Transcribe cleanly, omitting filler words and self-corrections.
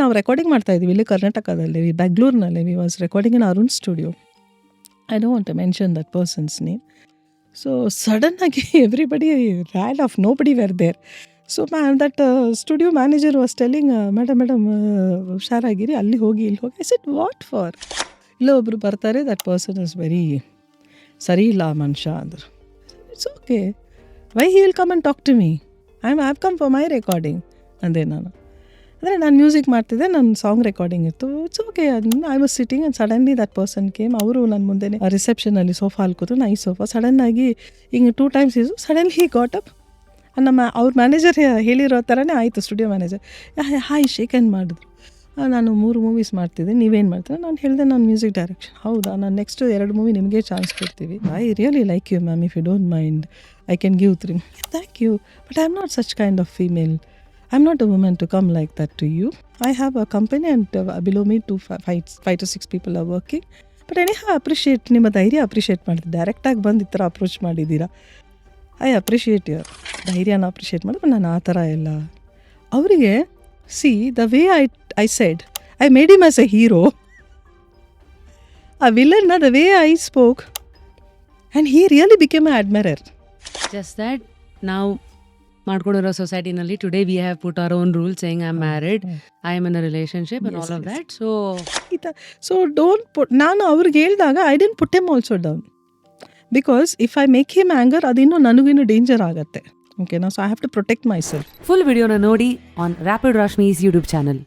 ನಾವು ರೆಕಾರ್ಡಿಂಗ್ ಮಾಡ್ತಾ ಇದ್ವಿ ಇಲ್ಲಿ ಕರ್ನಾಟಕದಲ್ಲಿ, ಬೆಂಗಳೂರಿನಲ್ಲಿ. We was recording in Arun studio. I don't want to mention that person's name. So ಸಡನ್ನಾಗಿ everybody ran off, nobody where there. So that studio manager was telling, madam ಹುಷಾರಾಗಿರಿ, ಅಲ್ಲಿ ಹೋಗಿ ಇಲ್ಲಿ ಹೋಗಿ. I said what for? ಇಲ್ಲ ಒಬ್ಬರು ಬರ್ತಾರೆ, that person is very ಸರಿ ಇಲ್ಲ ಆ ಮನುಷ್ಯ ಅಂದರು. It's okay, why he will come and talk to me? I have come for my recording ಅಂದೆ ನಾನು. ಅಂದರೆ ನಾನು ಮ್ಯೂಸಿಕ್ ಮಾಡ್ತಿದ್ದೆ, ನನ್ನ ಸಾಂಗ್ ರೆಕಾರ್ಡಿಂಗ್ ಇತ್ತು. It's okay. I was sitting and suddenly that person came. ಅವರು ನನ್ನ ಮುಂದೆ ರಿಸೆಪ್ಷನಲ್ಲಿ ಸೋಫಾ ಅಲ್ಲಿ ಕೂತು, ನೈ ಸೋಫಾ. ಸಡನ್ನಾಗಿ ಹಿಂಗೆ 2 times ಇದು ಸಡನ್ಲಿ ಹಿ ಗಾಟ್ ಅಪ್. ಅವ್ರ ಮ್ಯಾನೇಜರ್ ಹೇಳಿರೋ ಥರನೇ ಆಯಿತು. Studio manager hi shake hand ಮಾಡಿದ್ರು. ನಾನು 3 ಮೂವೀಸ್ ಮಾಡ್ತಿದ್ದೆ, ನೀವೇನು ಮಾಡ್ತೀರಾ? ನಾನು ಹೇಳಿದೆ, ನಾನು ಮ್ಯೂಸಿಕ್ ಡೈರೆಕ್ಷನ್. ಹೌದಾ, ನಾನು ನೆಕ್ಸ್ಟ್ 2 ಮೂವಿ ನಿಮಗೆ ಚಾನ್ಸ್ ಕೊಡ್ತೀವಿ. I really like you ma'am, if you don't mind I can give 3. Thank you, but I am not such kind of female. I am not a woman to come like that to you. I have a company and below me 5 to 6 people are working. But anyhow appreciate, ನಿಮ್ಮ ಧೈರ್ಯ appreciate ಮಾಡ್ತೀನಿ. ಡೈರೆಕ್ಟಾಗಿ ಬಂದು ಈ ಥರ approach ಮಾಡಿದ್ದೀರಾ, I appreciate your ಧೈರ್ಯನ appreciate ಮಾಡಿ. ನಾನು ಆ ಥರ ಎಲ್ಲ ಅವರಿಗೆ see the way I said, I made him as a hero. ಆ ವಿಲನ್ನ the way I spoke and he really became a admirer. Just that ನಾವು ಮಾಡ್ಕೊಂಡಿರೋ ಸೊಸೈಟಿನಲ್ಲಿ today we have put our own rule saying I am married, I am in a relationship and all of that. So don't put, ನಾನು ಅವ್ರಿಗೆ ಹೇಳಿದಾಗ I didn't put him also down, because if I make him anger ಅದಿನ್ನೂ ನನಗಿನ್ನೂ danger ಆಗುತ್ತೆ. ಓಕೆನಾ? So I have to protect myself. Full ವಿಡಿಯೋನ ನೋಡಿ on rapid Rashmi's YouTube channel.